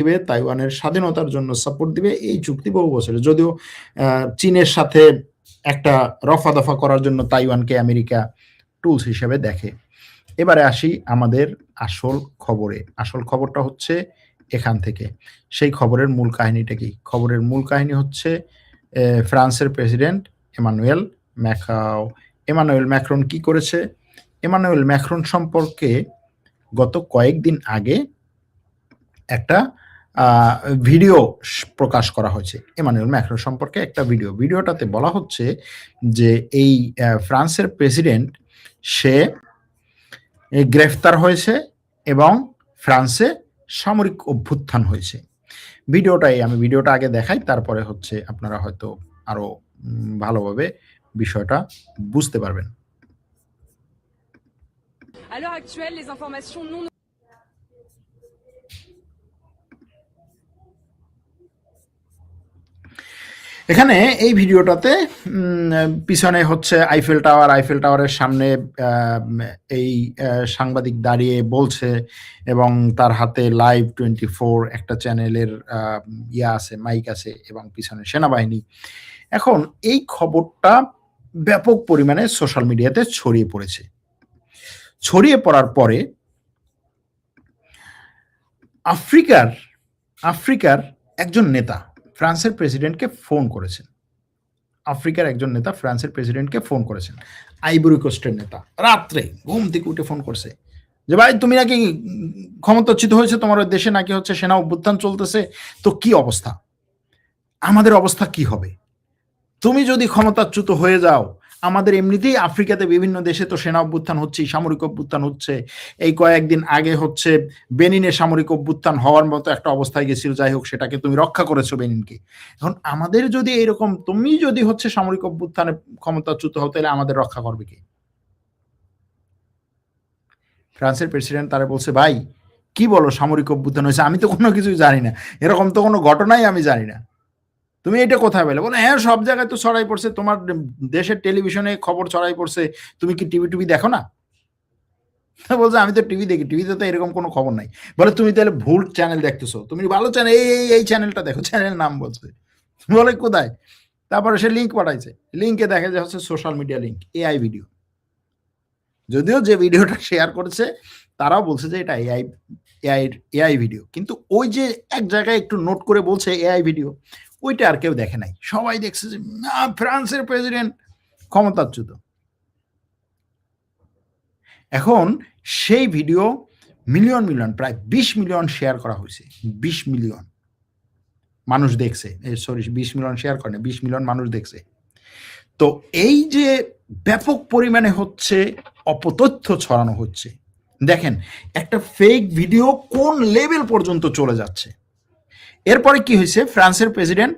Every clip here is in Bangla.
দিবে, তাইওয়ানের স্বাধীনতার জন্য সাপোর্ট দিবে, এই চুক্তি বহু বছরের। যদিও চীনের সাথে একটা রফা-দফা করার জন্য তাইওয়ানকে আমেরিকা টুলস হিসেবে দেখে। এবারে আসি আমাদের আসল খবরে। আসল খবরটা হচ্ছে এখান থেকে। সেই খবরের মূল কাহিনীটা কি? খবরের মূল কাহিনী হচ্ছে ফ্রান্সের প্রেসিডেন্ট এমানুয়েল ম্যাক্রন কি করেছে? এমানুয়েল ম্যাক্রন সম্পর্কে গত কয়েকদিন আগে একটা ভিডিও প্রকাশ করা হয়েছে। এমানুয়েল ম্যাক্রন সম্পর্কে একটা ভিডিওটাতে বলা হচ্ছে যে এই ফ্রান্সের প্রেসিডেন্ট সে গ্রেফতার হয়েছে এবং ফ্রান্সে সামরিক অভ্যুত্থান হয়েছে। আমি ভিডিওটা আগে দেখাই, তারপরে হচ্ছে আপনারা হয়তো আরো ভালোভাবে বিষয়টা বুঝতে পারবেন। À l'heure actuelle, les informations non এখানে এই ভিডিওটাতে পিছনে হচ্ছে আইফেল টাওয়ারের সামনে এই সাংবাদিক দাঁড়িয়ে বলছে এবং তার হাতে লাইভ 24 একটা চ্যানেলের আছে, মাইক আছে এবং পিছনে সেনাবাহিনী। এখন এই খবরটা ব্যাপক পরিমাণে সোশ্যাল মিডিয়াতে ছড়িয়ে পড়েছে। ছড়িয়ে পড়ার পরে আফ্রিকার একজন নেতা ফ্রান্সের প্রেসিডেন্টকে ফোন করেছেন। আইভরি কোস্টের নেতা রাত্রে ঘুম থেকে উঠে ফোন করছে যে ভাই তুমি নাকি ক্ষমতাচ্যুত হয়েছে, তোমার দেশে নাকি হচ্ছে সেনা অভ্যুত্থান চলতেছে, তো কি অবস্থা, আমাদের অবস্থা কি হবে? তুমি যদি ক্ষমতাচ্যুত হয়ে যাও, আমাদের এমনিতেই আফ্রিকাতে বিভিন্ন দেশে তো সেনা অভ্যুত্থান হচ্ছে, সামরিক অভ্যুত্থান হচ্ছে। এই কয়েকদিন আগে হচ্ছে বেনিনে সামরিক অভ্যুত্থান হওয়ার মতো একটা অবস্থায় গেছিল, যাই হোক সেটাকে তুমি রক্ষা করেছো বেনিনকে। এখন আমাদের যদি এরকম তুমি যদি হচ্ছে সামরিক অভ্যুত্থানে ক্ষমতাচ্যুত হও, তাহলে আমাদের রক্ষা করবে কি? ফ্রান্সের প্রেসিডেন্ট তারা বলছে ভাই কি বলো সামরিক অভ্যুত্থান হয়েছে, আমি তো কোনো কিছুই জানি না, এরকম তো কোনো ঘটনাই আমি জানি না, তুমি এটা কোথায় পেলে? বলে হ্যাঁ সব জায়গায় তো ছড়াই পড়ছে, তোমার দেশের টেলিভিশনে খবর ছড়াই পড়ছে, তুমি কি টিভি দেখো না? বলছে আমি তো টিভি দেখি, টিভিতে তো এরকম কোনো খবর নাই। বলে তুমি তাহলে ভুল চ্যানেল দেখতেছো, তুমি ভালো চ্যানেল এই চ্যানেলটা দেখো, চ্যানেলের নাম বলছে। বলে কোথায়? তারপরে সে লিঙ্ক পাঠাইছে, লিঙ্কে দেখা যায় হচ্ছে social media link, AI video. যদিও যে ভিডিওটা শেয়ার করেছে তারাও বলছে যে এটা এআই ভিডিও, কিন্তু ওই যে এক জায়গায় একটু নোট করে বলছে এআই ভিডিও, ওইটা আর কেউ দেখে নাই। সবাই দেখছে যে ফ্রান্সের প্রেসিডেন্ট ক্ষমতাচ্যুত। এখন সেই ভিডিও মিলিয়ন প্রায় 20 মিলিয়ন শেয়ার করা হয়েছে। 20 মিলিয়ন মানুষ দেখছে, 20 মিলিয়ন শেয়ার করে না, 20 মিলিয়ন মানুষ দেখছে। তো এই যে ব্যাপক পরিমাণে হচ্ছে অপতথ্য ছড়ানো হচ্ছে, দেখেন একটা ফেক ভিডিও কোন লেভেল পর্যন্ত চলে যাচ্ছে। এরপরে কি হয়েছে, ফ্রান্সের প্রেসিডেন্ট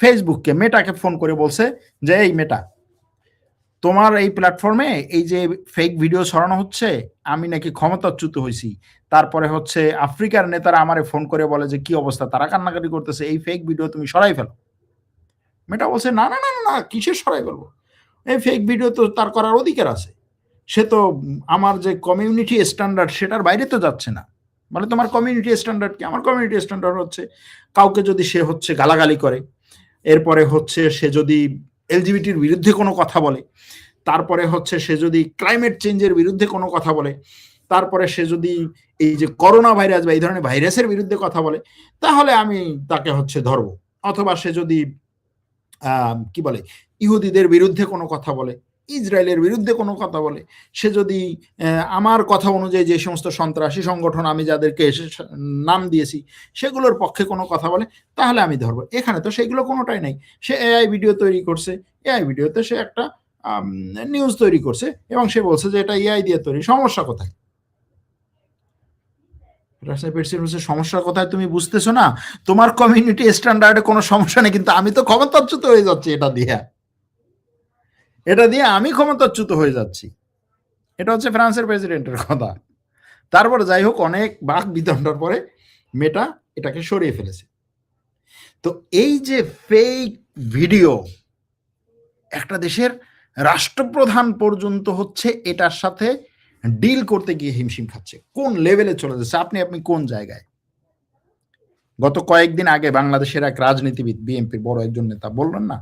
ফেসবুককে, মেটাকে ফোন করে বলছে যে এই মেটা, তোমার এই প্ল্যাটফর্মে এই যে ফেক ভিডিও ছড়ানো হচ্ছে, আমি নাকি ক্ষমতাচ্যুত হয়েছি। তারপরে হচ্ছে আফ্রিকার নেতারা আমারে ফোন করে বলে যে কি অবস্থা, তারা কান্নাকাটি করতেছে, এই ফেক ভিডিও তুমি সরাই ফেলো। মেটা বলছে না না না না, কিসের সরাই ফেলবো, এই ফেক ভিডিও তো তার করার অধিকার আছে, সে তো আমার যে কমিউনিটি স্ট্যান্ডার্ড সেটার বাইরে তো যাচ্ছে না। মানে তোমার কমিউনিটি স্ট্যান্ডার্ড কি? আমার কমিউনিটি স্ট্যান্ডার্ড হচ্ছে কাউকে যদি সে হচ্ছে গালাগালি করে, এরপরে হচ্ছে সে যদি এলজিবিটির বিরুদ্ধে কোনো কথা বলে, তারপরে হচ্ছে সে যদি ক্লাইমেট চেঞ্জের বিরুদ্ধে কোনো কথা বলে, তারপরে সে যদি এই যে করোনা ভাইরাস বা এই ধরনের ভাইরাসের বিরুদ্ধে কথা বলে, তাহলে আমি তাকে হচ্ছে ধরবো। অথবা সে যদি কি বলে ইহুদিদের বিরুদ্ধে কোনো কথা বলে, ইসরায়েলের বিরুদ্ধে কোনো কথা বলে, সে যদি আমার কথা অনুযায়ী যে সমস্ত সন্ত্রাসী সংগঠন আমি যাদেরকে নাম দিয়েছি সেগুলোর পক্ষে কোনো কথা বলে, তাহলে আমি ধরবো। এখানে তো সেগুলো কোনোটাই নাই। সে এআই ভিডিও তৈরি করছে, এআই ভিডিওতে সে একটা নিউজ তৈরি করছে এবং সে বলছে যে এটা এআই দিয়ে তৈরি, সমস্যা কোথায়? সমস্যা কোথায় তুমি বুঝতেছো না? তোমার কমিউনিটি স্ট্যান্ডার্ডে কোনো সমস্যা নেই, কিন্তু আমি তো ক্ষমতাচ্যুত হয়ে যাচ্ছি এটা দিয়ে আমি ক্ষমতাচ্যুত হয়ে যাচ্ছি। এটা হচ্ছে ফ্রান্সের প্রেসিডেন্টের কথা। তারপরে যাই হোক, অনেক বাক বিতণ্ডার পরে মেটা এটাকে সরিয়ে ফেলেছে। তো এই যে ফেক ভিডিও, একটা দেশের রাষ্ট্রপ্রধান পর্যন্ত হচ্ছে এটার সাথে ডিল করতে গিয়ে হিমশিম খাচ্ছে, কোন লেভেলে চলে যাচ্ছে, আপনি কোন জায়গায়? গত কয়েকদিন আগে বাংলাদেশের এক রাজনীতিবিদ, বিএনপির বড় একজন নেতা বললেন না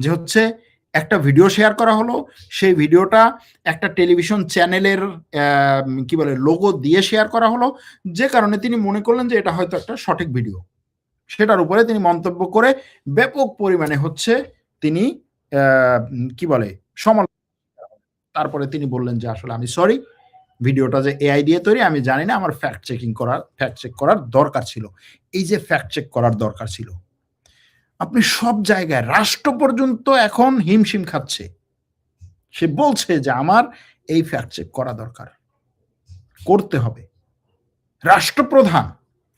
যে হচ্ছে একটা ভিডিও শেয়ার করা হলো, সেই ভিডিওটা একটা টেলিভিশন চ্যানেলের কি বলে লোগো দিয়ে শেয়ার করা হলো, যে কারণে তিনি মনে করলেন যে এটা হয়তো একটা সঠিক ভিডিও। সেটার উপরে তিনি মন্তব্য করে ব্যাপক পরিমাণে হচ্ছে তিনি কি বলে সমালোচনা। তারপরে তিনি বললেন যে আসলে আমি সরি, ভিডিওটা যে এআই দিয়ে তৈরি আমি জানি না, আমার ফ্যাক্ট চেক করার দরকার ছিল। এই যে ফ্যাক্ট চেক করার দরকার ছিল, আপনি সব জায়গায়, রাষ্ট্র পর্যন্ত এখন হিমশিম খাচ্ছে। সে বলছে যে আমার এই ফ্যাক্ট চেক করা দরকার, করতে হবে। রাষ্ট্রপ্রধান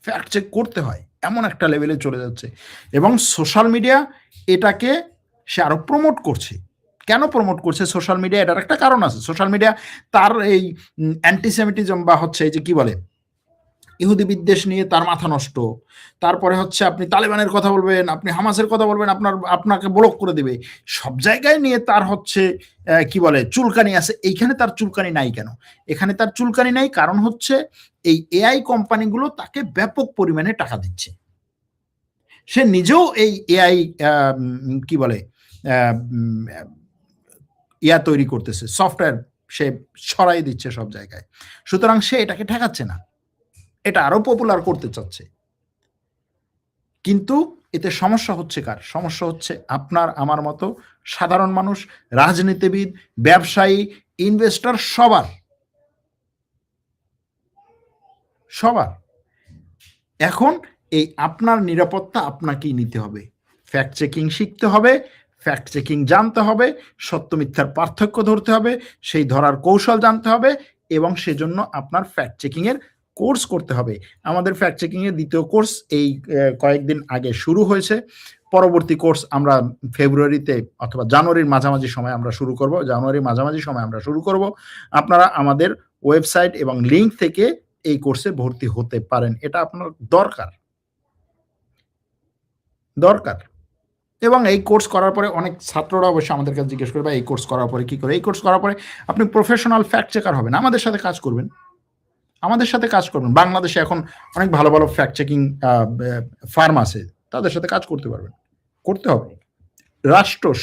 ফ্যাক্ট চেক করতে হয়, এমন একটা লেভেলে চলে যাচ্ছে। এবং সোশ্যাল মিডিয়া এটাকে সে আরো প্রমোট করছে। কেন প্রমোট করছে সোশ্যাল মিডিয়া? এটার একটা কারণ আছে। সোশ্যাল মিডিয়া তার এই অ্যান্টিসেমিটিজম বা হচ্ছে এই যে কি বলে ইহুদি বিদ্বেষ নিয়ে তার মাথা নষ্ট। তারপরে হচ্ছে আপনি তালেবানের কথা বলবেন, আপনি হামাসের কথা বলবেন, আপনাকে ব্লক করে দেবে। সব জায়গায় নিয়ে তার হচ্ছে কি বলে চুলকানি আছে। এইখানে তার চুলকানি নাই কেন? এখানে তার চুলকানি নাই কারণ হচ্ছে এই এআই কোম্পানিগুলো তাকে ব্যাপক পরিমাণে টাকা দিচ্ছে। সে নিজেও এই এআই কি বলে ইয়া তৈরি করতেছে, সফটওয়্যার সে ছড়াই দিচ্ছে সব জায়গায়। সুতরাং সে এটাকে ঠেকাচ্ছে না, এটা আরো পপুলার করতে চাচ্ছে। কিন্তু এতে সমস্যা হচ্ছে কার? সমস্যা হচ্ছে আপনার আমার মতো সাধারণ মানুষ, রাজনীতিবিদ, ব্যবসায়ী, ইনভেস্টর, সবার। এখন এই আপনার নিরাপত্তা আপনাকেই নিতে হবে। ফ্যাক্ট চেকিং শিখতে হবে, ফ্যাক্ট চেকিং জানতে হবে, সত্য মিথ্যার পার্থক্য ধরতে হবে, সেই ধরার কৌশল জানতে হবে, এবং সেজন্য আপনার ফ্যাক্ট চেকিং এর কোর্স করতে হবে। আমাদের ফ্যাক্ট চেকিং এর দ্বিতীয় কোর্স এই কয়েকদিন আগে শুরু হয়েছে। পরবর্তী কোর্স আমরা ফেব্রুয়ারিতে অথবা জানুয়ারির মাঝামাঝি সময় আমরা শুরু করব। আপনারা আমাদের ওয়েবসাইট এবং লিংক থেকে এই কোর্সে ভর্তি হতে পারেন। এটা আপনার দরকার। এবং এই কোর্স করার পরে অনেক ছাত্ররা অবশ্যই আমাদের কাছে জিজ্ঞেস করবে এই কোর্স করার পরে কি করে? এই কোর্স করার পরে আপনি প্রফেশনাল ফ্যাক্ট চেকার হবেন, আমাদের সাথে কাজ করবেন। বাংলাদেশে এখন অনেক ভালো ভালো ফ্যাক্ট চেকিং ফার্ম আছে, তাদের সাথে কাজ করতে পারবেন। করতে হবে।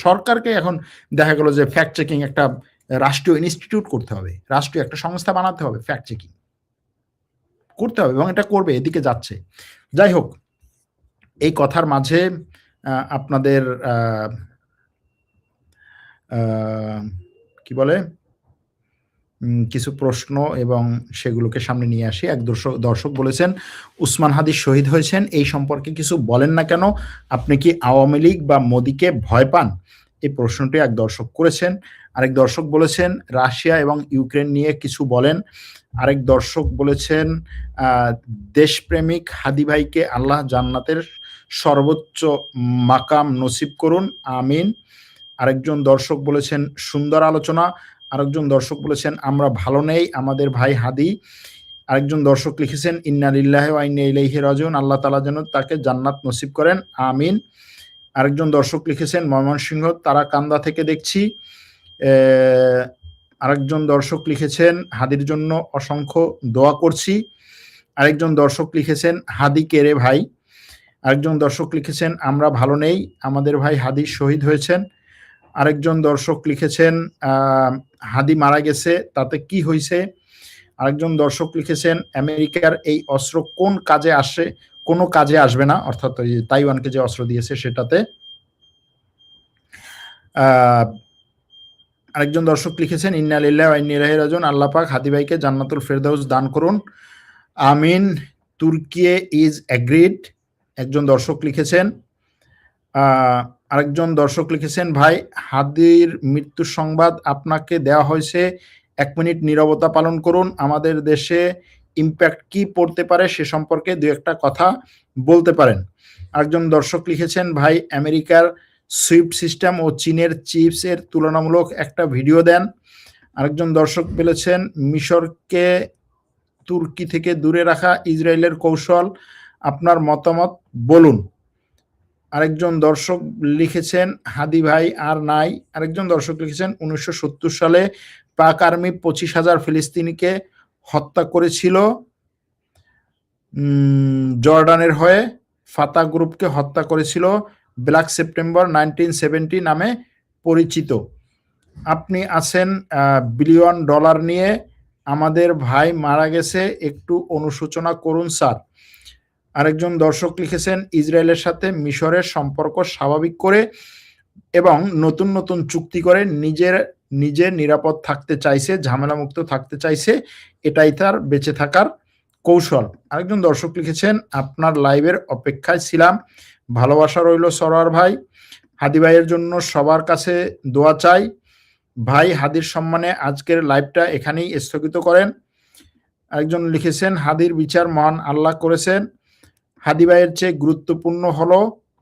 সরকারকে এখন দেখা গেল যে ফ্যাক্ট চেকিং একটা রাষ্ট্রীয় ইনস্টিটিউট করতে হবে, রাষ্ট্রীয় একটা সংস্থা বানাতে হবে, ফ্যাক্ট চেকিং করতে হবে, এবং এটা করবে, এদিকে যাচ্ছে। যাই হোক, এই কথার মাঝে আপনাদের কি বলে কিছু প্রশ্ন এবং সেগুলোকে সামনে নিয়ে আসি। এক দর্শক বলেছেন উসমান হাদি শহীদ হয়েছেন, এই সম্পর্কে কিছু বলেন না কেন? আপনি কি আওয়ামী লীগ বা মোদিকে ভয় পান? এই প্রশ্নটি এক দর্শক করেছেন। আরেক দর্শক বলেছেন রাশিয়া এবং ইউক্রেন নিয়ে কিছু বলেন। আরেক দর্শক বলেছেন দেশপ্রেমিক হাদি ভাইকে আল্লাহ জান্নাতের সর্বোচ্চ মাকাম নসিব করুন, আমিন। আরেকজন দর্শক বলেছেন সুন্দর আলোচনা। আরেকজন দর্শক বলেছেন আমরা ভালো নেই, আমাদের ভাই হাদি। আরেকজন দর্শক লিখেছেন ইন্না লিল্লাহি ওয়া ইন্না ইলাইহি রাজিউন, আল্লাহ তাআলা যেন তাকে জান্নাত নসিব করেন, আমিন। আরেকজন দর্শক লিখেছেন ময়মনসিংহ তারাকান্দা থেকে দেখছি। আরেকজন দর্শক লিখেছেন হাদির জন্য অসংখ্য দোয়া করছি। আরেকজন দর্শক লিখেছেন হাদি কে রে ভাই। আরেকজন দর্শক লিখেছেন আমরা ভালো নেই, আমাদের ভাই হাদি শহীদ হয়েছেন। আরেকজন দর্শক লিখেছেন হাদি মারা গেছে, তাতে কি হয়েছে? আরেকজন দর্শক লিখেছেন আমেরিকার এই অস্ত্র কোন কাজে আসে? কোনো কাজে আসবে না, অর্থাৎ তাইওয়ানকে যে অস্ত্র দিয়েছে সেটাতে। আরেকজন দর্শক লিখেছেন ইন্না লিল্লাহি ওয়া ইন্না ইলাইহি রাজিউন, আল্লাহ পাক হাদি ভাইকে জান্নাতুল ফেরদাউস দান করুন, আমিন। তুর্কি ইজ এগ্রিড, একজন দর্শক লিখেছেন। আরেকজন দর্শক লিখেছেন ভাই হাদির মৃত্যুর সংবাদ আপনাকে দেওয়া হয়েছে, 1 মিনিট নীরবতা পালন করুন, আমাদের দেশে ইম্প্যাক্ট কি পড়তে পারে সে সম্পর্কে 2-1টা কথা বলতে পারেন। আরেকজন দর্শক লিখেছেন ভাই আমেরিকার সুইফট সিস্টেম ও চীনের চিপস এর তুলনামূলক একটা ভিডিও দেন। আরেকজন দর্শক বলেছেন মিশরকে তুর্কি থেকে দূরে রাখা ইসরায়েলের কৌশল, আপনার মতামত বলুন। আরেকজন দর্শক লিখেছেন হাদি ভাই আর নাই। আরেকজন দর্শক লিখেছেন 1970 সালে পাক আর্মি 25,000 ফিলিস্তিনিকে হত্যা করেছিল জর্ডানের হয়ে। ফাতা গ্রুপকে হত্যা করেছিল ব্ল্যাক সেপ্টেম্বর 1970 নামে পরিচিত। আপনি আছেন বিলিয়ন ডলার নিয়ে, আমাদের ভাই মারা গেছে, একটু অনুশোচনা করুন স্যার। আরেকজন দর্শক লিখেছেন, ইসরায়েলের সাথে মিশরের সম্পর্ক স্বাভাবিক করে এবং নতুন নতুন চুক্তি করে নিজে নিরাপদ থাকতে চাইছে, ঝামেলামুক্ত থাকতে চাইছে, এটাই তার বেঁচে থাকার কৌশল। আরেকজন দর্শক লিখেছেন, আপনার লাইভের অপেক্ষায় ছিলাম, ভালোবাসা রইল সরোয়ার ভাই। হাদি ভাইয়ের জন্য সবার কাছে দোয়া চাই। ভাই, হাদির সম্মানে আজকের লাইভটা এখানেই স্থগিত করেন। আরেকজন লিখেছেন, হাদির বিচার মহান আল্লাহ করেছেন। হাদি ভাইয়ের চেয়ে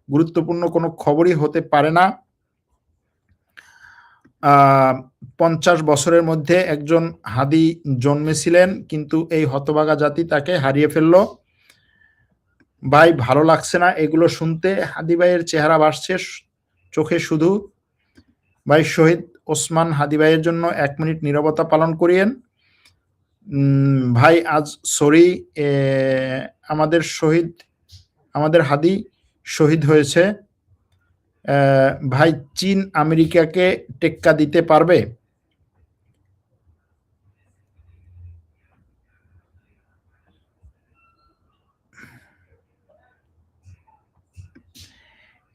গুরুত্বপূর্ণ কোনো খবরই হতে পারে না। 50 বছরের মধ্যে একজন হাদি জন্মেছিলেন, কিন্তু এই হতভাগা জাতি তাকে হারিয়ে ফেলল। ভাই, ভালো লাগছে না এগুলো শুনতে। হাদি ভাইয়ের চেহারা ভাসছে চোখে শুধু। ভাই, শহীদ ওসমান হাদি ভাইয়ের জন্য 1 মিনিট নীরবতা পালন করিয়েন। ভাই, আজ সরি, আমাদের হাদি শহীদ হয়েছে। ভাই, চীন আমেরিকাকে টেক্কা দিতে পারবে?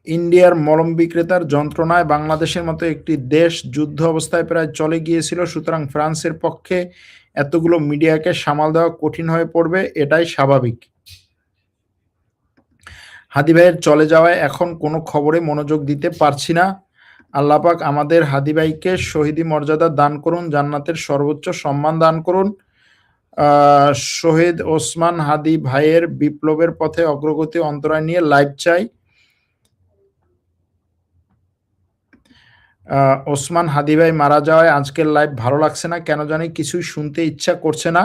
ইন্ডিয়ার মলম বিক্রেতার যন্ত্রণায় বাংলাদেশের মতো একটি দেশ যুদ্ধ অবস্থায় প্রায় চলে গিয়েছিল, সুতরাং ফ্রান্সের পক্ষে এতগুলো মিডিয়াকে সামাল দেওয়া কঠিন হয়ে পড়বে, এটাই স্বাভাবিক। হাদি ভাইয়ের চলে যাওয়ায় এখন কোনো খবরে মনোযোগ দিতে পারছি না। আল্লাহ পাক আমাদের হাদি ভাইকে শহীদি মর্যাদা দান করুন, জান্নাতের সর্বোচ্চ সম্মান দান করুন। শহীদ ওসমান হাদি ভাইয়ের বিপ্লবের পথে অগ্রগতি অন্তরায় নিয়ে লাইভ চাই। ওসমান হাদি ভাই মারা যাওয়ায় আজকের লাইভ ভালো লাগছে না, কেন জানি কিছুই শুনতে ইচ্ছা করছে না।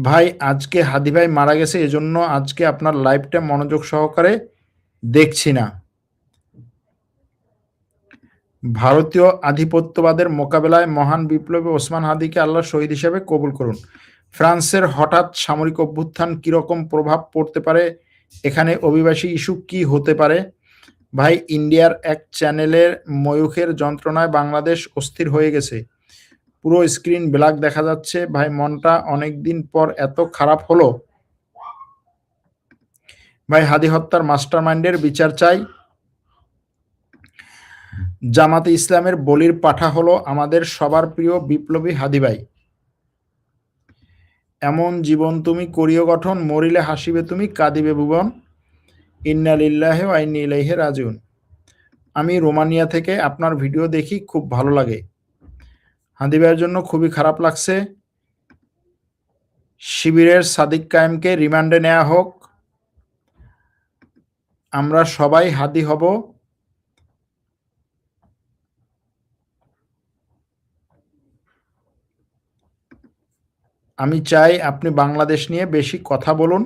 ভাই, আজকে হাদি ভাই মারা গেছে, এজন্য আজকে আপনার লাইভটা মনোযোগ সহকারে দেখছি না। ভারতীয় আধিপত্যবাদের মোকাবেলায় মহান বিপ্লবী ওসমান হাদিকে আল্লাহ শহীদ হিসেবে কবুল করুন। ফ্রান্সের হঠাৎ সামরিক অভ্যুত্থান কিরকম প্রভাব পড়তে পারে এখানে? অভিবাসী ইস্যু কি হতে পারে? ভাই, ইন্ডিয়ার এক চ্যানেলের ময়ূখের যন্ত্রণায় বাংলাদেশ অস্থির হয়ে গেছে, পুরো স্ক্রিন ব্ল্যাক দেখা যাচ্ছে। ভাই, মনটা অনেকদিন পর এত খারাপ হলো। ভাই, হাদি হত্যার মাস্টারমাইন্ডের বিচার চাই। জামাতে ইসলামের বলির পাঠা হলো আমাদের সবার প্রিয় বিপ্লবী হাদি ভাই। এমন জীবন তুমি করিও গঠন, মরিলে হাসিবে তুমি, কাঁদিবে ভুবন। ইন্না লিল্লাহি ওয়া ইন্না ইলাইহি রাজিউন। আমি রোমানিয়া থেকে আপনার ভিডিও দেখি, খুব ভালো লাগে। হাদি ভাইয়ের জন্য খুবই খারাপ লাগছে। শিবিরের সাদিক কায়েমকে রিমান্ডে নেওয়া হোক, আমরা সবাই হাদি হব। আমি চাই আপনি বাংলাদেশ নিয়ে বেশি কথা বলুন।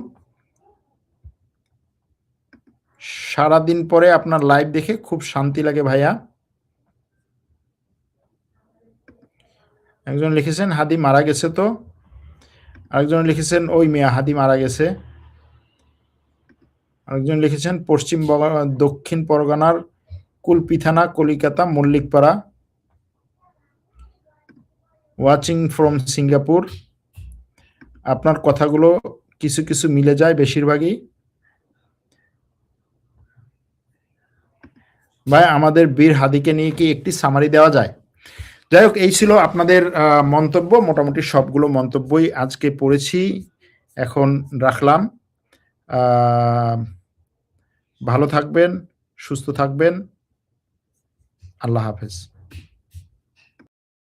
সারাদিন পরে আপনার লাইভ দেখে খুব শান্তি লাগে ভাইয়া। একজন লিখেছেন হাদি মারা গেছে তো, আরেকজন লিখেছেন ওই মিয়া হাদি মারা গেছে। আরেকজন লিখেছেন দক্ষিণ পরগনার কুলপিথানা, Kolkata, Mallickpara, watching from Singapore. আপনার কথাগুলো কিছু কিছু মিলে যায়, বেশিরভাগই। ভাই, আমাদের বীর হাদিকে নিয়ে কি একটি সামারি দেওয়া যায়? যাই হোক, এই ছিল আপনাদের মন্তব্য। মোটামুটি সবগুলো মন্তব্যই আজকে পড়েছি, এখন রাখলাম। ভালো থাকবেন, সুস্থ থাকবেন, আল্লাহ হাফেজ।